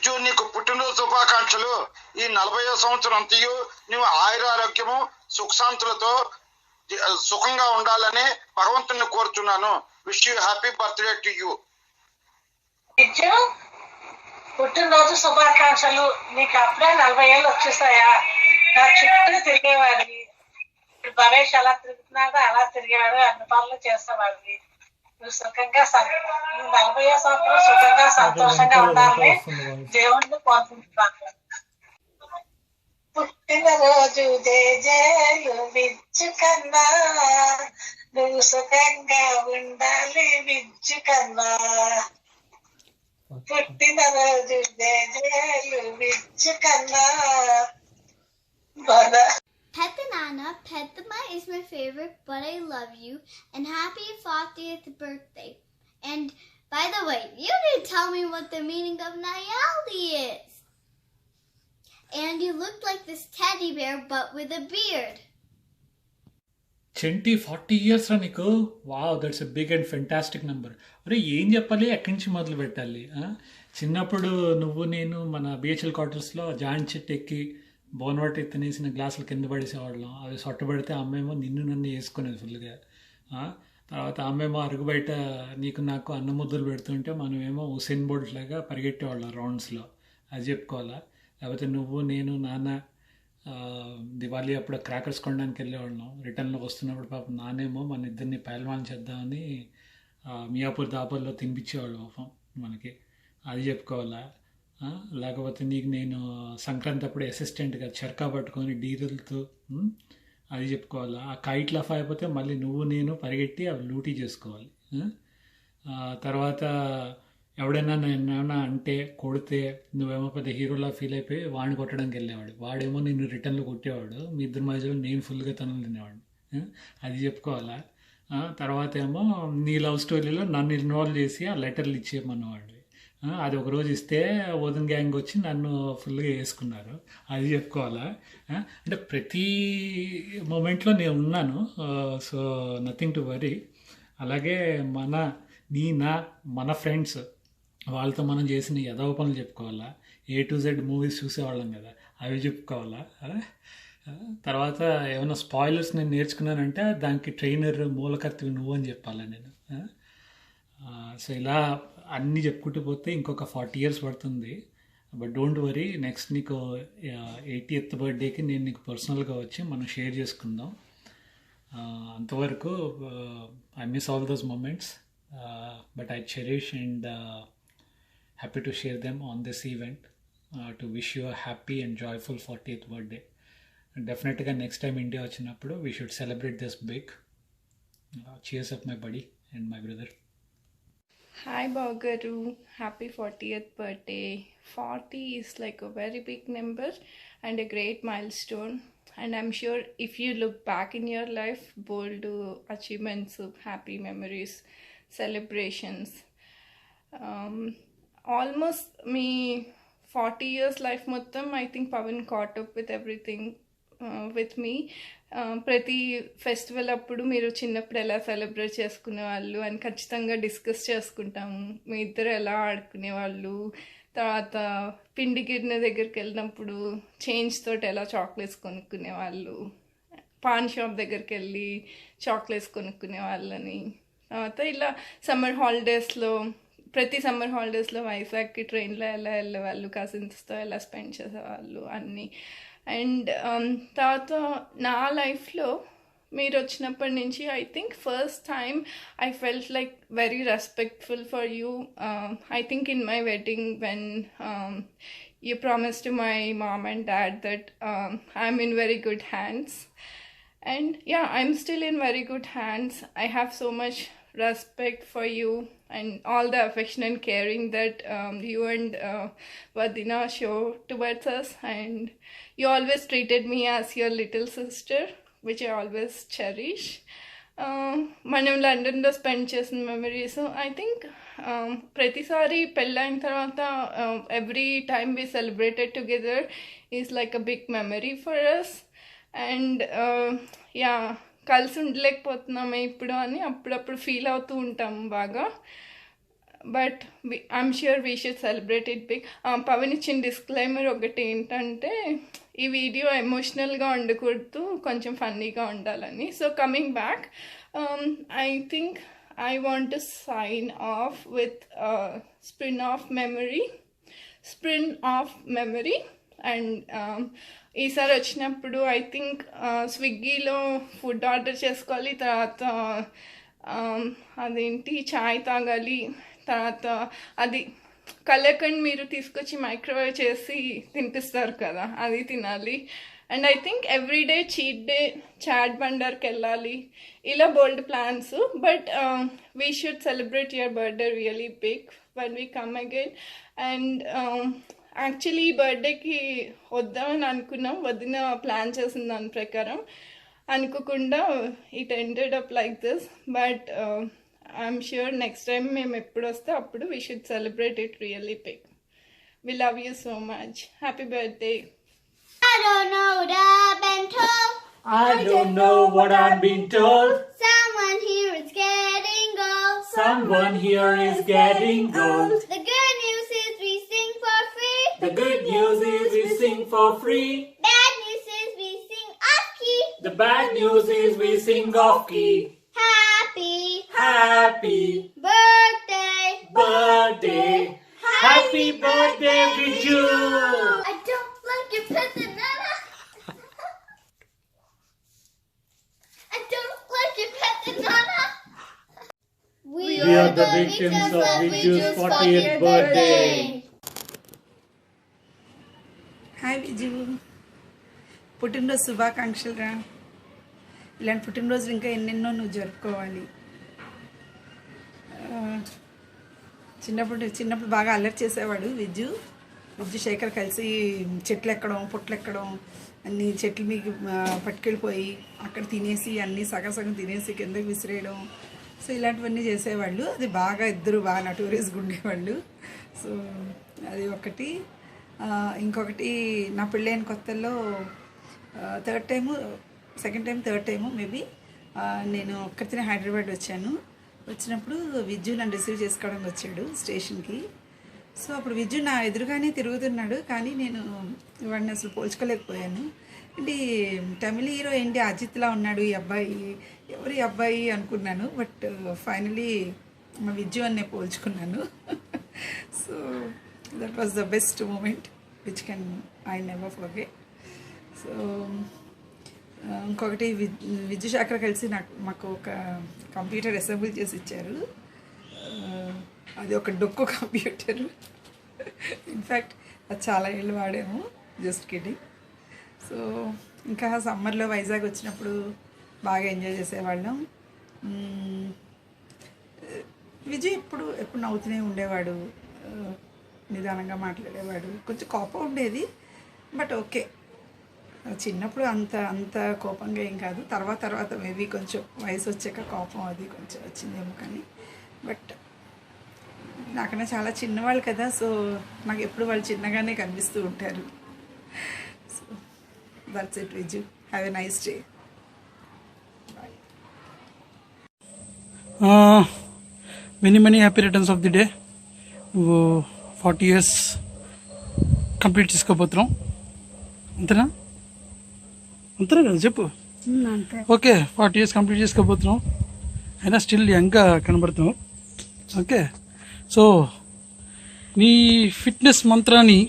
విద్యు నీకు పుట్టినరోజు శుభాకాంక్షలు. ఈ 40వ సంవత్సరం అంతయు నువ్వు ఆయురారోగ్యము సుఖశాంతులతో సుఖంగా ఉండాలని భగవంతుని కోరుతున్నాను. Wish you happy birthday to you. Vidyu పుట్టినరోజు శుభాకాంక్షలు. నీకు అప్పుడే 40 ఏళ్ళు వచ్చేసాయా? నా చుట్టూ తిరిగేవాడివి. ఇప్పుడు భవేష్ ఎలా తిరుగుతున్నాడో అలా తిరిగేవాడు, అన్ని పనులు చేసేవాడివి. నువ్వు సుఖంగా 40వ సంవత్సరం సుఖంగా సంతోషంగా ఉండాలని దేవుణ్ణి కోరుకుంటున్నాను. పుట్టినరోజు జయజయలు విద్యు కన్నా, నువ్వు సుఖంగా ఉండాలి విద్యు కన్నా. పుట్టినరోజు జయజయలు విద్యు కన్నా. Petanana, Petama is my favorite, but I love you, and happy 40th birthday. And by the way, you didn't tell me what the meaning of Nayaldi is. And you look like this teddy bear, but with a beard. Chenti 40 years రా నీకు. Wow, that's a big and fantastic number. అరే ఏం చెప్పాలి, ఎక్కడి నుంచి మొదలు పెట్టాలి? చిన్నప్పుడు నువ్వు నేను మన బిహెచ్ఎల్ క్వార్టర్స్లో జాయింట్ చెట్టు ఎక్కి బోన్వాటర్ తినేసిన గ్లాసులు కింద పడేసేవాళ్ళం. అవి సొట్టబడితే అమ్మేమో నన్ను వేసుకునేది ఫుల్గా. తర్వాత అమ్మేమో అరుగు బయట నీకు నాకు అన్న ముద్దలు పెడుతుంటే మనమేమో హుసేన్ బోల్ట్ లాగా పరిగెట్టేవాళ్ళం రౌండ్స్లో. అది చెప్పుకోవాలా? లేకపోతే నువ్వు నేను నాన్న దివాళీ అప్పుడు క్రాకర్స్ కొనడానికి వెళ్ళేవాళ్ళం. రిటర్న్లో వస్తున్నప్పుడు పాపం నానేమో మన ఇద్దరిని పైల్వాన్ చేద్దామని మియాపూర్ దాబాల్లో తినిపించేవాళ్ళు పాపం మనకి. అది చెప్పుకోవాలా? లేకపోతే నీకు నేను సంక్రాంతి అప్పుడు అసిస్టెంట్గా చర్కా పట్టుకొని డీజిల్తో అది చెప్పుకోవాలా? ఆ కైట్ లఫ్ అయిపోతే మళ్ళీ నువ్వు నేను పరిగెట్టి అవి లూటీ చేసుకోవాలి. తర్వాత ఎవడైనా ఏమైనా అంటే కొడితే నువ్వేమో పెద్ద హీరోలా ఫీల్ అయిపోయి వాడిని కొట్టడానికి వెళ్ళేవాడు. వాడేమో నిన్ను రిటర్న్లో కొట్టేవాడు. మీ ఇద్దరి మధ్యలో నేను ఫుల్గా తనలు తినేవాడు. అది చెప్పుకోవాలా? తర్వాత ఏమో నీ లవ్ స్టోరీలో నన్ను ఇన్వాల్వ్ చేసి ఆ లెటర్లు ఇచ్చేయమన్నవాడు. అది ఒకరోజు ఇస్తే ఓదన్ గ్యాంగ్ వచ్చి నన్ను ఫుల్గా వేసుకున్నారు. అది చెప్పుకోవాలా? అంటే ప్రతి మూమెంట్లో నేను ఉన్నాను. So nothing to worry. అలాగే మన ఫ్రెండ్స్ వాళ్ళతో మనం చేసిన యదవ పనులు చెప్పుకోవాలా? A to Z మూవీస్ చూసేవాళ్ళం కదా, అవి చెప్పుకోవాలా? తర్వాత ఏమైనా స్పాయిలర్స్ నేను నేర్చుకున్నానంటే దానికి ట్రైనర్ మూలకర్తవి నువ్వు అని చెప్పాలా నేను. సో ఇలా అన్నీ చెప్పుకుంటూ పోతే ఇంకొక 40 years పడుతుంది. బట్ డోంట్ వరీ, నెక్స్ట్ నీకు 80th బర్త్డేకి నేను నీకు పర్సనల్గా వచ్చి మనం షేర్ చేసుకుందాం. అంతవరకు I miss all those moments, but I cherish and happy to share them on this event to wish you a happy and joyful 40th birthday. డెఫినెట్గా నెక్స్ట్ టైం ఇండియా వచ్చినప్పుడు we should celebrate this big. Cheers up my buddy and my brother. Hi Bagaru, happy 40th birthday. 40 is like a very big number and a great milestone, and I'm sure if you look back in your life, bold achievements, happy memories, celebrations. Almost me 40 years life mottam, I think Pavan caught up with everything with me. ప్రతి festival అప్పుడు మీరు చిన్నప్పుడు ఎలా celebrate చేసుకునేవాళ్ళు అని ఖచ్చితంగా discuss చేసుకుంటాము. మీ ఇద్దరు ఎలా ఆడుకునేవాళ్ళు, తర్వాత పిండి గిన్నె దగ్గరికి వెళ్ళినప్పుడు చేంజ్ తోటి ఎలా చాక్లెట్స్ కొనుక్కునేవాళ్ళు, పాన్ షాప్ దగ్గరికి వెళ్ళి చాక్లెట్స్ కొనుక్కునేవాళ్ళని. తర్వాత ఇలా ప్రతి సమ్మర్ హాలిడేస్లో వైజాగ్కి ట్రైన్లో ఎలా వెళ్ళేవాళ్ళు, కజిన్స్తో ఎలా స్పెండ్ చేసేవాళ్ళు అన్నీ. అండ్ తర్వాత నా లైఫ్లో మీరు వచ్చినప్పటి నుంచి I think first time I felt like very respectful for you. I think in my wedding when you promised to my mom and dad that I'm in very good hands. And yeah, I'm still in very good hands. I have so much respect for you and all the affection and caring that you and Vadina show towards us, and you always treated me as your little sister, which I always cherish. మనం లండన్లో spend చేసిన memories I think ప్రతిసారి పెళ్ళైన తర్వాత every time we celebrated together is like a big memory for us. And yeah, కలిసి ఉండలేకపోతున్నామే ఇప్పుడు అని అప్పుడప్పుడు ఫీల్ అవుతూ ఉంటాము బాగా. But I'm sure we should celebrate it big. Pavan ఇచ్చిన డిస్క్లైమర్ ఒకటి ఏంటంటే ఈ వీడియో ఎమోషనల్గా ఉండకూడదు, కొంచెం ఫన్నీగా ఉండాలని. So coming back, I think I want to sign off with Sprint of Memory. And ఈసారి వచ్చినప్పుడు ఐ థింక్ స్విగ్గీలో ఫుడ్ ఆర్డర్ చేసుకోవాలి, తర్వాత అదేంటి చాయ్ తాగాలి, తర్వాత అది కలకండ్ మీరు తీసుకొచ్చి మైక్రోవేవ్ చేసి తినిపిస్తారు కదా, అది తినాలి. And I think everyday cheat day chat బండర్కి వెళ్ళాలి. ఇలా bold plans. But we should celebrate your birthday really big one we come again. And actually ఈ బర్త్డేకి వద్దామని అనుకున్నాం, వదిన ప్లాన్ చేసిన దాని ప్రకారం. అనుకోకుండా it ended up like this. But I'm sure next time మేము ఎప్పుడు వస్తే అప్పుడు we should celebrate it really big. We love you so much. Happy birthday. I don't know what I've been told. I don't know what I've been told. Someone here is getting old. Someone here is getting old. The good news is we sing for free. The good news is we sing for free. Bad news is we sing off key. The bad news is we sing off key. Happy Birthday. birthday. Happy birthday, Viju. I don't like your petanana. I don't like your petanana. We are the victims of Viju's 40th birthday. Hi Viju, పుట్టినరోజు శుభాకాంక్షలు రా. ఇలాంటి పుట్టినరోజులు ఇంకా ఎన్నెన్నో నువ్వు జరుపుకోవాలి. చిన్నప్పుడు బాగా అల్లరి చేసేవాడు విజు శేఖర్ కలిసి చెట్లు ఎక్కడం, పొట్లు ఎక్కడం, అన్ని చెట్లు మీకు పట్టుకెళ్ళిపోయి అక్కడ తినేసి అన్నీ సగం తినేసి కిందకి విసిరేయడం. సో ఇలాంటివన్నీ చేసేవాళ్ళు. అది బాగా ఇద్దరు బాగా నటోరియస్గా ఉండేవాళ్ళు. సో అది ఒకటి. ఇంకొకటి, నా పెళ్ళైన కొత్తల్లో సెకండ్ టైము మేబీ నేను ఒక్కరితోనే హైదరాబాద్ వచ్చాను. వచ్చినప్పుడు విద్యు నన్ను రిసీవ్ చేసుకోవడానికి వచ్చాడు స్టేషన్కి. సో అప్పుడు విద్యు నా ఎదురుగానే తిరుగుతున్నాడు, కానీ నేను వాడిని అసలు పోల్చుకోలేకపోయాను. ఏంటి తమిళ హీరో ఏంటి అజిత్లా ఉన్నాడు ఈ అబ్బాయి, ఎవరి అబ్బాయి అనుకున్నాను. బట్ ఫైనలీ మా విద్యు అనే పోల్చుకున్నాను. So that was the best moment which can I never forget. So ఇంకొకటి, విద్యుశాఖర్ కలిసి మాకు ఒక కంప్యూటర్ అసెంబ్లీ చేసి ఇచ్చారు. అది ఒక డొక్కు కంప్యూటర్. ఇన్ఫ్యాక్ట్ అది చాలా ఏళ్ళు వాడాము, జస్ట్ కిడ్డింగ్. సో ఇంకా సమ్మర్లో వైజాగ్ వచ్చినప్పుడు బాగా ఎంజాయ్ చేసేవాళ్ళం. విజయ్ ఎప్పుడు నవ్వుతూనే ఉండేవాడు, నిదానంగా మాట్లాడేవాడు. కొంచెం కోపం ఉండేది, బట్ ఓకే. చిన్నప్పుడు అంత కోపంగా ఏం కాదు. తర్వాత మేబీ కొంచెం వయసు వచ్చాక కోపం అది కొంచెం వచ్చిందేమో. కానీ బట్ నాకన్నా చాలా చిన్నవాళ్ళు కదా, సో నాకు ఎప్పుడు వాళ్ళు చిన్నగానే కనిపిస్తూ ఉంటారు. So that's it Viju. Have a nice day. Many happy returns of the day. నువ్వు 40 years కంప్లీట్ చేసుకోబోతున్నాం, అంతేనా కదా చెప్పు. ఓకే, 40 years కంప్లీట్ చేసుకోబోతున్నాం, అయినా స్టిల్ యంగ్గా కనబడుతున్నావు. ఓకే, సో నీ ఫిట్నెస్ మంత్రాన్ని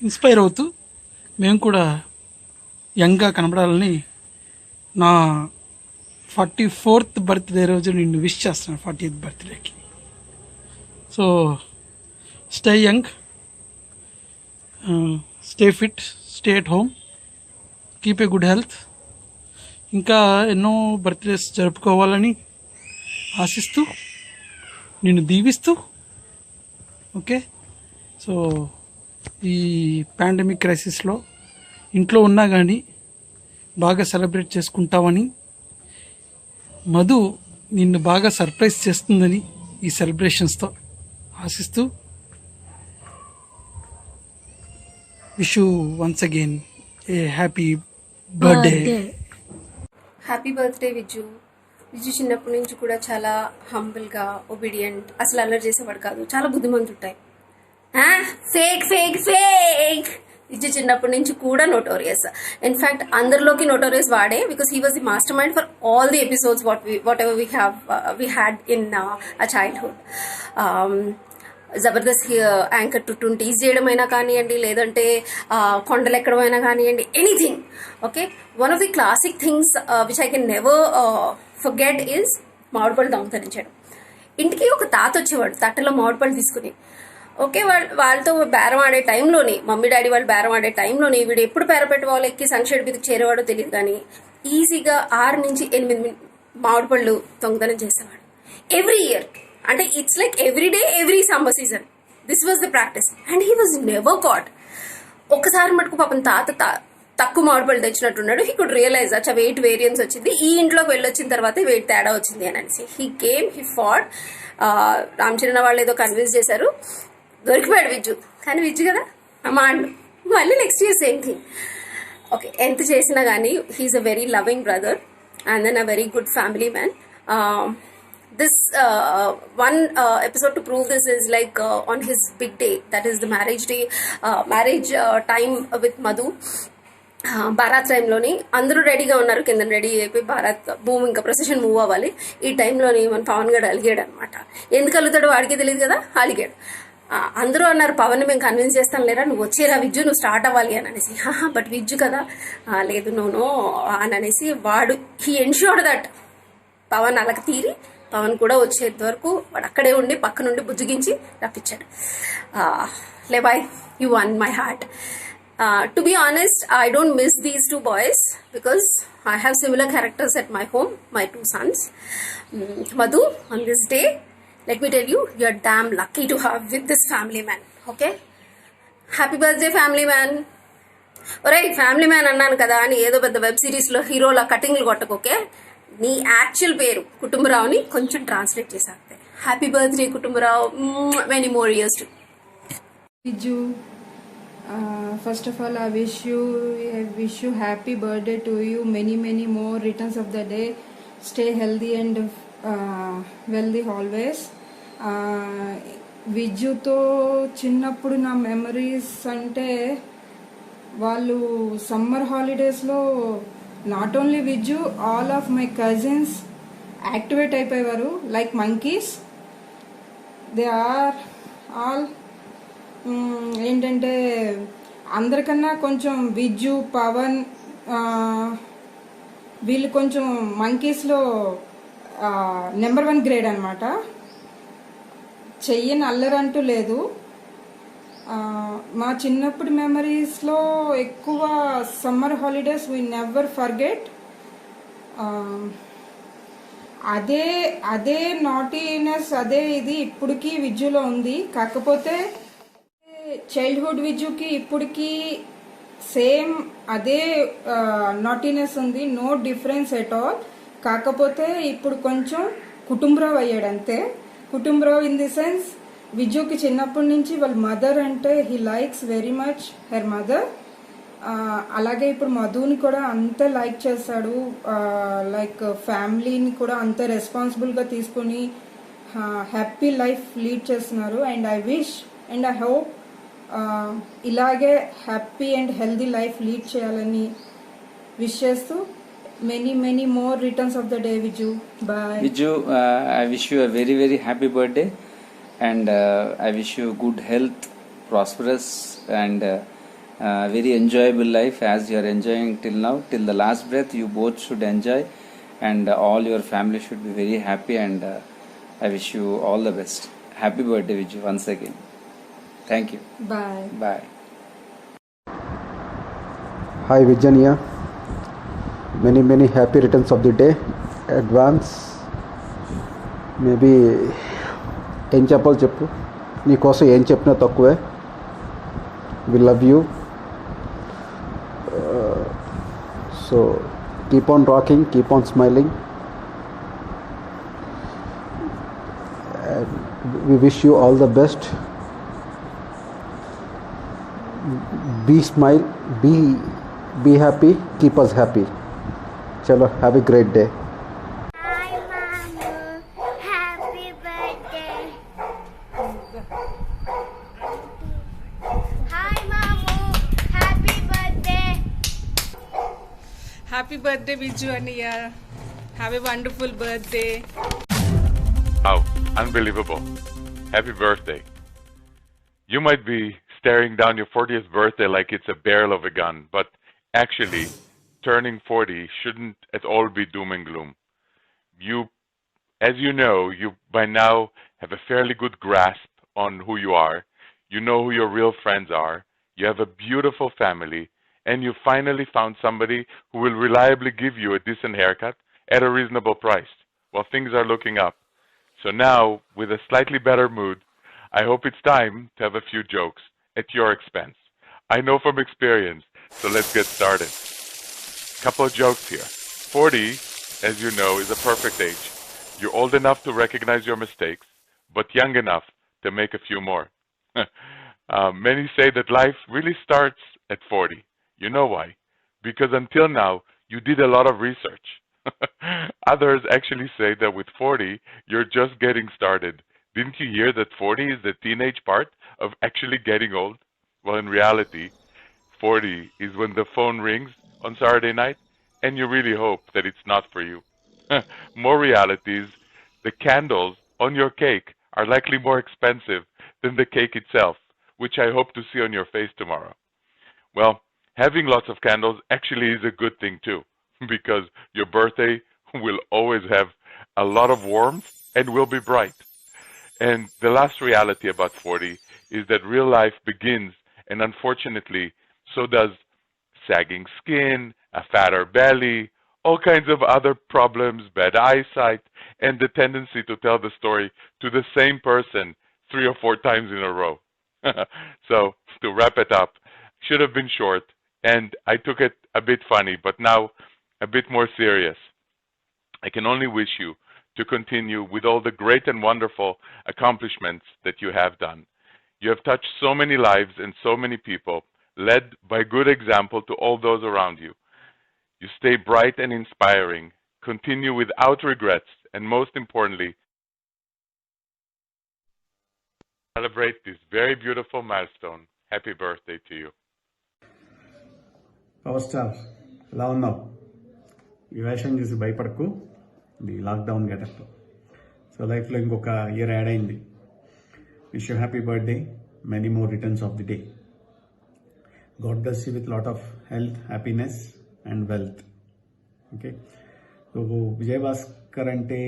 ఇన్స్పైర్ అవుతూ మేము కూడా యంగ్గా కనబడాలని నా 44th బర్త్డే రోజు నిన్ను విష్ చేస్తున్నాను, 40th బర్త్డేకి. So stay young, stay fit, stay at home, keep a good health. ఇంకా ఎన్నో బర్త్డేస్ జరుపుకోవాలని ఆశిస్తూ నిన్ను దీవిస్తూ. ఓకే, సో ఈ పాండమిక్ క్రైసిస్లో ఇంట్లో ఉన్నా కానీ బాగా సెలబ్రేట్ చేసుకుంటావని, మధు నిన్ను బాగా సర్ప్రైజ్ చేస్తుందని ఈ సెలబ్రేషన్స్తో ఆశిస్తూ wish you once again a happy birthday. Happy birthday Viju. Viju చిన్నప్పటి నుంచి కూడా చాలా హంబుల్గా, ఒబీడియంట్, అసలు అల్లరి చేసేవాడు కాదు, చాలా బుద్ధిమంతుంటాయి. Fake fake fake. విజు చిన్నప్పటి నుంచి కూడా నోటోరియస్. ఇన్ఫ్యాక్ట్ అందరిలోకి నోటోరియస్ వాడే, because he was the mastermind for all the episodes whatever we had in a childhood. Jabardasth anchor to tease చేయడమైనా కానివ్వండి, లేదంటే కొండలు ఎక్కడమైనా కానివ్వండి, anything. Okay, one of the classic things which I can never forget is మామిడిపళ్ళు దొంగతరించడం. ఇంటికి ఒక తాత వచ్చేవాడు తట్టలో మామిడిపళ్ళు తీసుకుని. ఓకే, వాళ్ళతో బేరం ఆడే టైంలోని, మమ్మీ డాడీ వాళ్ళు బేరం ఆడే టైంలోని వీడు ఎప్పుడు పేరపెట్టి వాళ్ళు ఎక్కి సన్షెడ్ మీదకి చేరేవాడో తెలియదు, కానీ ఈజీగా 6 నుంచి 8 మామిడిపళ్ళు దొంగతనం చేసేవాడు ఎవ్రీ ఇయర్. అంటే it's like every day, every summer season this was the practice and he was never caught. ఒక్కసారి మటుకు పాపం తాత తక్కువ మామిడిపళ్ళు తెచ్చినట్టున్నాడు. హీ కుడ్ రియలైజ్ అచ్చా వెయిట్ వేరియన్స్ వచ్చింది, ఈ ఇంట్లోకి వెళ్ళొచ్చిన తర్వాత వెయిట్ తేడా వచ్చింది అని అనేసి he came, he fat. Ram Charan వాళ్ళు ఏదో కన్విన్స్ చేశారు, దొరికిపోయాడు విజ్జు. కానీ విజ్జు కదా అమ్మాండు, మళ్ళీ next year same thing. Okay, ఎంత చేసినా కానీ he's a very loving brother and then a very good family man. This one episode to prove this is like on his big day, that is the marriage day, marriage time with Madhu. Baraat టైంలోని అందరూ రెడీగా ఉన్నారు, కింద ready అయిపోయి బారాత్ భూమి ఇంకా procession move అవ్వాలి. ఈ టైంలోని మన పవన్ గడు అలిగాడు అనమాట. ఎందుకు అలుగుతాడో వాడికి తెలియదు కదా, అలిగాడు. అందరూ అన్నారు పవన్ మేము కన్విన్స్ చేస్తాను లేరా, నువ్వు వచ్చేరా విజ్జు, నువ్వు స్టార్ట్ అవ్వాలి అని అనేసి. బట్ విజ్జు కదా, లేదు నో అని అనేసి వాడు హీ ఎన్ష్యూర్డ్ దట్ పవన్ అలక తీరి పవన్ కూడా వచ్చేంత వరకు వాడు అక్కడే ఉండి పక్క నుండి బుజ్జగించి రప్పించాడు. లే boy, you won my heart. To be honest, I don't miss these two boys because I have similar characters at my home, my 2 sons. Madhu, on this day, let me tell you, you're damn lucky to have with this family man, okay? Happy birthday, family man. ఒరే family man అన్నాను కదా అని ఏదో పెద్ద web సిరీస్లో హీరోలా కటింగ్లు కొట్టకోకే. నీ actual పేరు కుటుంబరావుని కొంచెం ట్రాన్స్లేట్ చేసాకే. Happy birthday Kutumbarao, many more years to Viju. First of all, I wish you happy birthday to you. Many more returns of the day. Stay healthy and wealthy always. విజుతో చిన్నప్పుడు నా మెమరీస్ అంటే వాళ్ళు సమ్మర్ హాలిడేస్లో not only Viju, all of my cousins activate అయిపోయేవారు like monkeys. They are all ఏంటంటే అందరికన్నా కొంచెం విజు, పవన్ వీళ్ళు కొంచెం మంకీస్లో నెంబర్ 1 గ్రేడ్ అనమాట. చెయ్యని అల్లరంటూ లేదు. మా చిన్నప్పుడు మెమరీస్లో ఎక్కువ summer holidays we never forget. అదే నాటీనెస్, అదే ఇది ఇప్పటికీ విజులో ఉంది. కాకపోతే చైల్డ్హుడ్ విజుకి ఇప్పటికి సేమ్ అదే నాటీనెస్ ఉంది, నో డిఫరెన్స్ ఎట్ ఆల్. కాకపోతే ఇప్పుడు కొంచెం కుటుంబరావు అయ్యాడు అంతే. కుటుంబరావు ఇన్ ది సెన్స్ విజుకి చిన్నప్పటి నుంచి వాళ్ళ మదర్ అంటే he likes very much her mother. అలాగే ఇప్పుడు మధుని కూడా అంతే లైక్ చేస్తాడు. లైక్ ఫ్యామిలీని కూడా అంతే రెస్పాన్సిబుల్గా తీసుకుని హ్యాపీ లైఫ్ లీడ్ చేస్తున్నారు. And I wish and I hope ఇలాగే happy and healthy life lead చేయాలని విష్ చేస్తూ many more returns of the day, Viju. Bye. Viju, I wish you a very happy birthday, and I wish you good health, prosperous and very enjoyable life as you are enjoying till now. Till the last breath you both should enjoy, and all your family should be very happy, and I wish you all the best. Happy birthday, Viju, once again. Thank you. Bye. Bye. Hi Virginia, many happy returns of the day, advance. Maybe ఏం చెప్పాలి చెప్పు, నీకోసం ఏం చెప్పినా తక్కువే. We love you, so keep on rocking, keep on smiling, and we wish you all the best. Be happy, keep us happy. Chalo, have a great day. Hi Happy birthday, Viju Aniya. Have a wonderful birthday. Oh, unbelievable. Happy birthday. You might be staring down your 40th birthday like it's a barrel of a gun, but actually, turning 40 shouldn't at all be doom and gloom. As you know, you by now have a fairly good grasp on who you are. You know who your real friends are. You have a beautiful family, and you finally found somebody who will reliably give you a decent haircut at a reasonable price. Well, things are looking up. So now, with a slightly better mood, I hope it's time to have a few jokes at your expense. I know from experience, so let's get started. Couple of jokes here. 40, as you know, is a perfect age. You're old enough to recognize your mistakes, but young enough to make a few more. Many say that life really starts at 40. You know why? Because until now, you did a lot of research. Others actually say that with 40, you're just getting started. Didn't you hear that 40 is the teenage part of actually getting old? Well, in reality, 40 is when the phone rings on Saturday night and you really hope that it's not for you. More realities, the candles on your cake are likely more expensive than the cake itself, which I hope to see on your face tomorrow. Well, having lots of candles actually is a good thing too, because your birthday will always have a lot of warmth and will be bright. And the last reality about 40 is that real life begins, and unfortunately, so does sagging skin, a fatter belly, all kinds of other problems, bad eyesight, and the tendency to tell the story to the same person 3 or 4 times in a row. So, to wrap it up, should have been short, and I took it a bit funny, but now a bit more serious. I can only wish you to continue with all the great and wonderful accomplishments that you have done. You have touched so many lives and so many people, led by good example to all those around you. You stay bright and inspiring, continue without regrets, and most importantly, celebrate this very beautiful milestone. Happy birthday to you. Power star ఎలా ఉన్నావు? ఈ వేషం చూసి భయపడకు, ఇది lockdown getup. So లైఫ్లో ఇంకొక year add అయింది. Wish you happy birthday, many more returns of the day. God bless you with lot of health, happiness and wealth. Okay, so Vijayabhaskar అంటే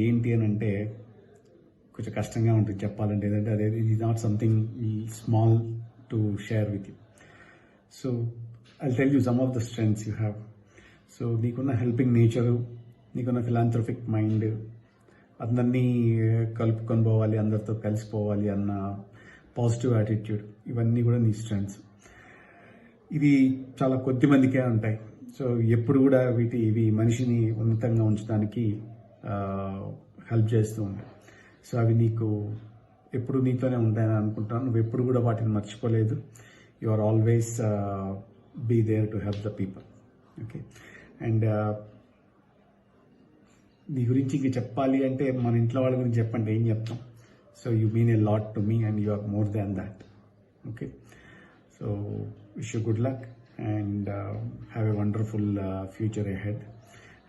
ఏంటి అని అంటే కొంచెం కష్టంగా ఉంటుంది చెప్పాలంటే, ఏంటంటే అదే ఇది not something small to share with you. So I'll tell you some of the strengths you have. So నీకున్న హెల్పింగ్ నేచరు, నీకున్న ఫిలాంథ్రఫిక్ మైండ్, అందరినీ కలుపుకొని పోవాలి, అందరితో కలిసిపోవాలి అన్న పాజిటివ్ యాటిట్యూడ్, ఇవన్నీ కూడా నీ స్ట్రెంగ్స్. ఇది చాలా కొద్ది మందికే ఉంటాయి. సో ఎప్పుడు కూడా ఇవి మనిషిని ఉన్నతంగా ఉంచడానికి హెల్ప్ చేస్తూ ఉంటాయి. సో అవి నీకు ఎప్పుడు నీతోనే ఉంటాయని అనుకుంటాను. నువ్వు ఎప్పుడు కూడా వాటిని మర్చిపోలేదు. You are always be there to help the people. Okay, and నీ గురించి ఇంక చెప్పాలి అంటే మన ఇంట్లో వాళ్ళ గురించి చెప్పండి, ఏం చెప్తాం. So you mean a lot to me and you are more than that. Okay, so wish you good luck and have a wonderful future ahead.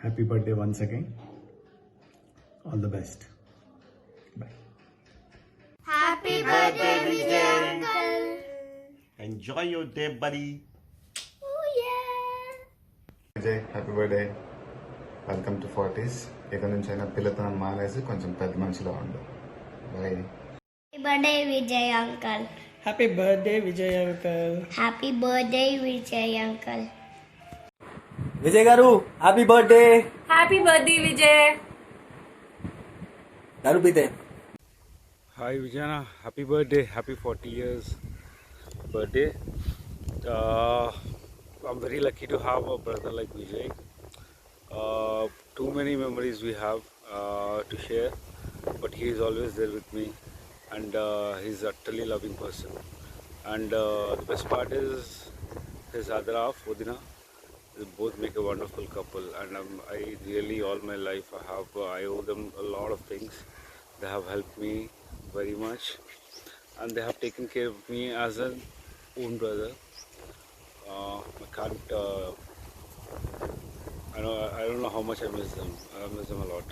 Happy birthday once again. All the best. Bye. Happy birthday, Vijay uncle. Enjoy your day, buddy. Vijay, happy birthday. Welcome to 40s. ఇక నుంచి అయినా పిల్లతనం మానేసి కొంచెం పెద్ద మనిషిలో ఉండు. Bye. Happy birthday, Vijay uncle. Happy birthday, Vijay uncle. Happy birthday, Vijay uncle. Vijay garu, happy birthday. Happy birthday, Vijay. Daru pite. Hi Vijana, happy birthday, happy 40 years birthday. I'm very lucky to have a brother like Vijay. Too many memories we have to share, but he is always there with me, and he's a utterly loving person. And the best part is his other half, Odina. They both make a wonderful couple, and I really all my life I owe them a lot of things. They have helped me very much, and they have taken care of me as an own brother. I don't know how much I miss them. I miss them a lot.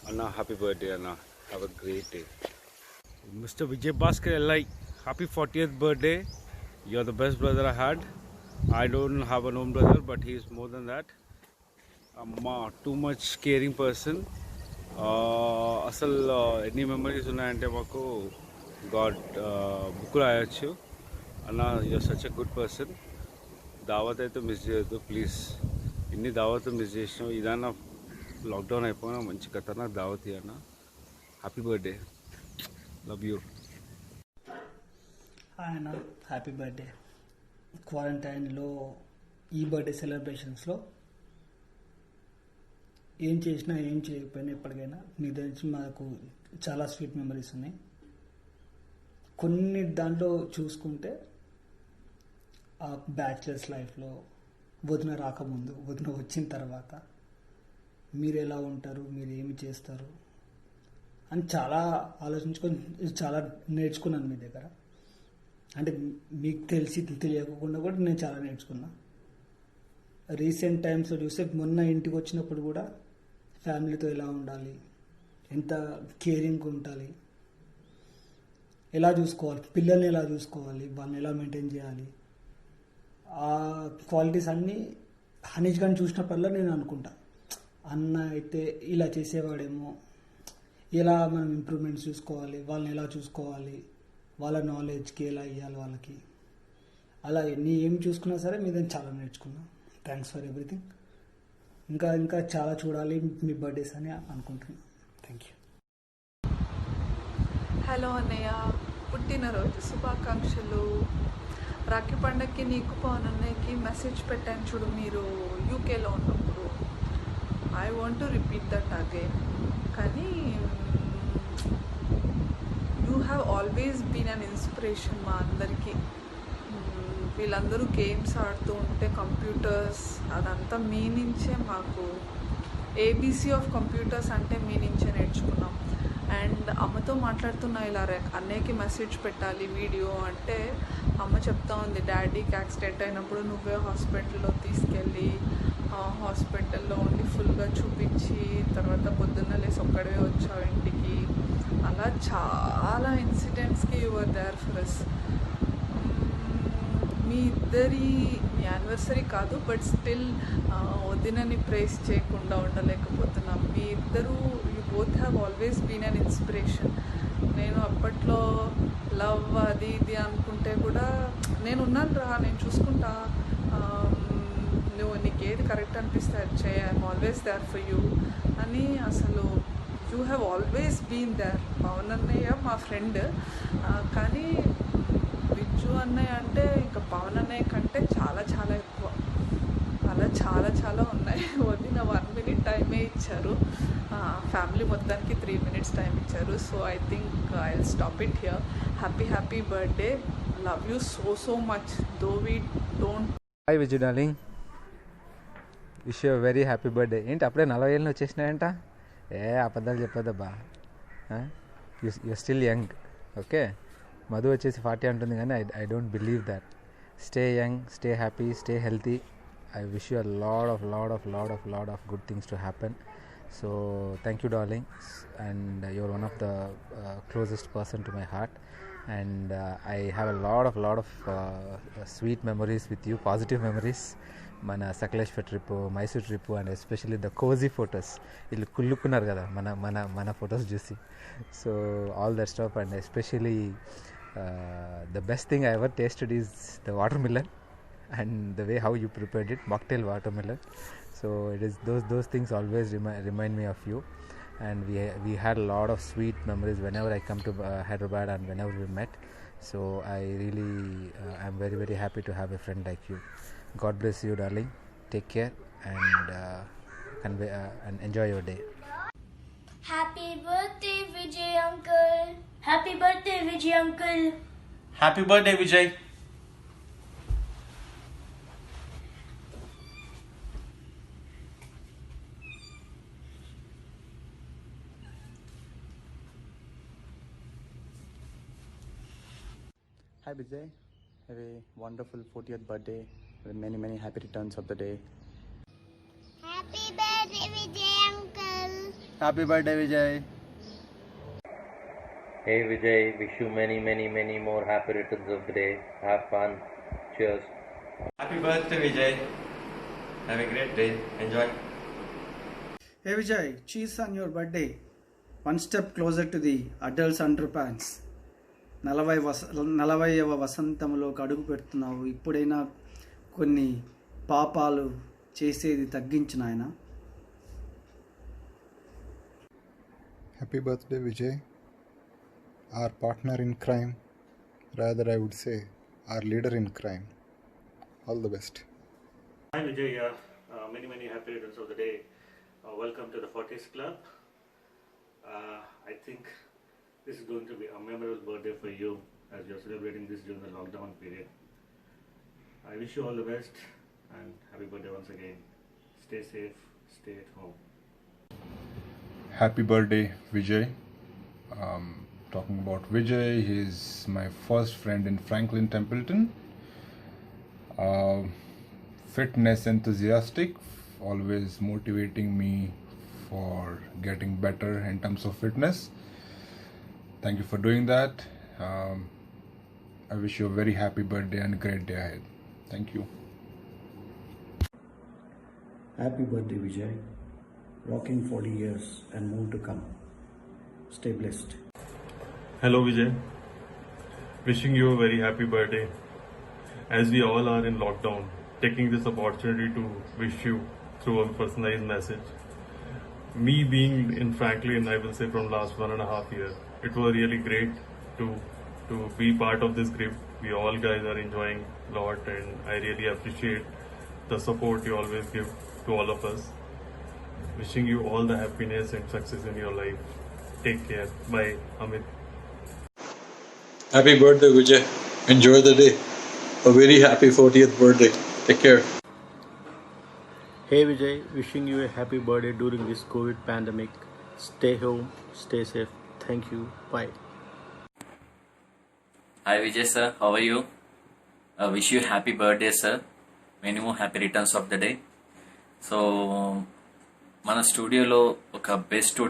Anna, happy birthday, Anna. Have a great day. Mr. Vijay Bhaskar LI, happy 40th birthday. You're the best brother I had. I don't have an own brother, but he's more than that. Too much caring person. అసలు ఎన్ని memories ఉన్నాయంటే మాకు God book రాయొచ్చు. అన్న you're such a good person. దావత్ అయితే miss చేయొద్దు please. ఇన్ని దావత్ మిస్ చేసినావు. ఇదన్నా లాక్డౌన్ అయిపోయినా మంచి ఖతర్నాక్ దావత్ అన్న. Happy birthday, love you. ఆయన హ్యాపీ బర్త్డే. క్వారంటైన్లో ఈ బర్త్డే సెలబ్రేషన్స్లో ఏం చేసినా ఏం చేయకపోయినా ఎప్పటికైనా మీ దగ్గర మాకు చాలా స్వీట్ మెమరీస్ ఉన్నాయి. కొన్ని దాంట్లో చూసుకుంటే ఆ బ్యాచిలర్స్ లైఫ్లో వదిన రాకముందు, వదిన వచ్చిన తర్వాత మీరు ఎలా ఉంటారు, మీరు ఏమి చేస్తారు అని చాలా ఆలోచించుకొని చాలా నేర్చుకున్నాను మీ దగ్గర. అంటే మీకు తెలియకుండా కూడా నేను చాలా నేర్చుకున్నా. రీసెంట్ టైమ్స్లో చూస్తే మొన్న ఇంటికి వచ్చినప్పుడు కూడా ఫ్యామిలీతో ఎలా ఉండాలి, ఎంత కేరింగ్గా ఉండాలి, ఎలా చూసుకోవాలి, పిల్లల్ని ఎలా చూసుకోవాలి, వాళ్ళని ఎలా మెయింటైన్ చేయాలి, ఆ క్వాలిటీస్ అన్నీ హనీష్ గారిని చూసినప్పుడల్లా నేను అనుకుంటా, అన్న అయితే ఇలా చేసేవాడేమో, ఎలా మనం ఇంప్రూవ్మెంట్స్ చూసుకోవాలి, వాళ్ళని ఎలా చూసుకోవాలి, వాళ్ళ నాలెడ్జ్కి ఎలా ఇవ్వాలి వాళ్ళకి, అలా నీ ఏం చూసుకున్నా సరే మీద చాలా నేర్చుకున్నా. Thanks for everything. ఇంకా చాలా చూడాలి మీ బర్త్డేస్ అని అనుకుంటున్నాను. Thank you. హలో అన్నయ్య, పుట్టినరోజు శుభాకాంక్షలు. రాఖీ పండగకి నీకు పవన్ అన్నయ్యకి మెసేజ్ పెట్టాను చూడు మీరు యూకేలో ఉన్నప్పుడు. I want to repeat that again. కానీ you have always been an inspiration మా అందరికీ. వీళ్ళందరూ గేమ్స్ ఆడుతూ ఉంటే కంప్యూటర్స్ అదంతా మీ నుంచే మాకు ఏబీసీ ఆఫ్ కంప్యూటర్స్ అంటే మీ నుంచే నేర్చుకున్నాం. అండ్ అమ్మతో మాట్లాడుతున్నా ఇలా అన్నయ్యకి మెసేజ్ పెట్టాలి వీడియో అంటే అమ్మ చెప్తా ఉంది, డాడీకి యాక్సిడెంట్ అయినప్పుడు నువ్వే హాస్పిటల్లో తీసుకెళ్ళి హాస్పిటల్లో ఉండి ఫుల్గా చూపించి తర్వాత పొద్దున్న లేసి ఒక్కడే వచ్చావు ఇంటికి. అలా చాలా ఇన్సిడెంట్స్కి యువర్ దేర్ ఫర్ అస్. మీ ఇద్దరి యానివర్సరీ కాదు, బట్ స్టిల్ వదినని ప్రైజ్ చేయకుండా ఉండలేకపోతున్నాం. మీ ఇద్దరు you both have always been an inspiration. నేను అప్పట్లో లవ్ అది ఇది అనుకుంటే కూడా నేను ఉన్నాను రా, నేను చూసుకుంటా, నువ్వు నీకు ఏది కరెక్ట్ అనిపిస్తే అది చేయ, I'm always there for you అని. అసలు you have always been there. Pavan అన్నయ్య మా ఫ్రెండ్, కానీ విజ్జు అన్నయ్య అంటే ఇంకా పవన్ అన్నయ్య కంటే చాలా చాలా ఎక్కువ. అలా చాలా చాలా ఉన్నాయి. వదిన 1 minute టైమే ఇచ్చారు, ఫ్యామిలీ మొత్తానికి 3 minutes టైం ఇచ్చారు. So I think I will stop it here. Happy birthday, love you so much though we don't. Hi Viju darling, wish you very happy birthday. ఏంటి అప్పుడే 40 ఏళ్ళు వచ్చేసినాయంట? అబద్ధాలు చెప్పొద్దబ్బా, you still young. Okay, Madhu వచ్చేసి 40 అంటుంది కానీ I don't believe that. Stay young, stay happy, stay healthy. I wish you a lot of good things to happen. So thank you darling, and you're one of the closest person to my heart, and I have a lot of sweet memories with you, positive memories. మన Sakaleshwar trip, Mysore trip, and especially the cozy photos. వీళ్ళు కుళ్ళుకున్నారు కదా మన photos చూసి. So all that stuff, and especially the best thing I ever tasted is the watermelon, and the way how you prepared it, mocktail watermelon. So it is those things always remind me of you, and we had a lot of sweet memories whenever I come to Hyderabad and whenever we met. So I really I'm very happy to have a friend like you. God bless you darling, take care, and enjoy your day. Happy birthday Vijay uncle. Happy birthday Vijay uncle. Happy birthday Vijay. Hi Vijay, have a wonderful 40th birthday with many happy returns of the day. Happy birthday, Vijay uncle. Happy birthday, Vijay. Hey Vijay, wish you many more happy returns of the day. Have fun. Cheers. Happy birthday, Vijay. Have a great day. Enjoy. Hey Vijay, cheers on your birthday. One step closer to the adults underpants. 40వ వసంతంలోకి అడుగు పెడుతున్నావు. ఇప్పుడైనా కొన్ని పాపాలు చేసేది తగ్గించు నాయనా. Happy birthday, Vijay. Our partner in crime, rather I would say our leader in crime. All the best. Hi Vijay, many happy returns of the day. Welcome to the 40s Club. I think this is going to be a memorable birthday for you as you're celebrating this during the lockdown period. I wish you all the best and happy birthday once again. Stay safe, stay at home. Happy birthday, Vijay. Talking about Vijay, he's my first friend in Franklin Templeton. Fitness enthusiastic, always motivating me for getting better in terms of fitness. Thank you for doing that. I wish you a very happy birthday and a great day ahead. Thank you. Happy birthday, Vijay. Rocking 40 years and more to come. Stay blessed. Hello Vijay, wishing you a very happy birthday. As we all are in lockdown, taking this opportunity to wish you through a personalized message. Me being in Franklin, I will say from last 1.5 years, it was really great to be part of this group. We all guys are enjoying a lot and I really appreciate the support you always give to all of us. Wishing you all the happiness and success in your life. Take care. Bye, Amit. Happy birthday, Vijay. Enjoy the day. A very happy 40th birthday. Take care. Hey Vijay, wishing you a happy birthday during this COVID pandemic. Stay home, stay safe. Thank you. Bye. Hi Vijay sir, how are you? Wish you happy birthday sir. Many more happy returns of the day. So మన స్టూడియోలో ఒక best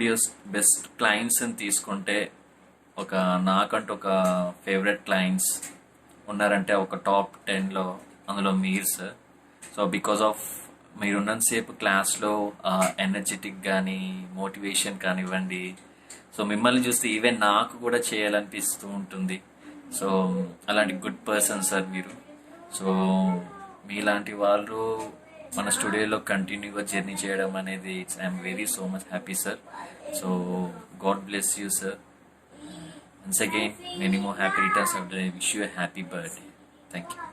క్లయింట్స్ని తీసుకుంటే నాకంటూ ఒక favourite clients ఉన్నారంటే ఒక top 10లో అందులో మీరు సార్. సో బికాజ్ ఆఫ్ మీరున్నంతసేపు క్లాస్లో ఎనర్జెటిక్ కానీ మోటివేషన్ కానివ్వండి, సో మిమ్మల్ని చూస్తే ఈవెన్ నాకు కూడా చేయాలనిపిస్తూ ఉంటుంది. సో అలాంటి గుడ్ పర్సన్ సార్ మీరు. సో మీలాంటి వాళ్ళు మన స్టూడియోలో కంటిన్యూగా జర్నీ చేయడం అనేది I'm very so much happy sir. So God bless you sir. Once again, many more happy returns of the day. Wish you a happy birthday. Thank you.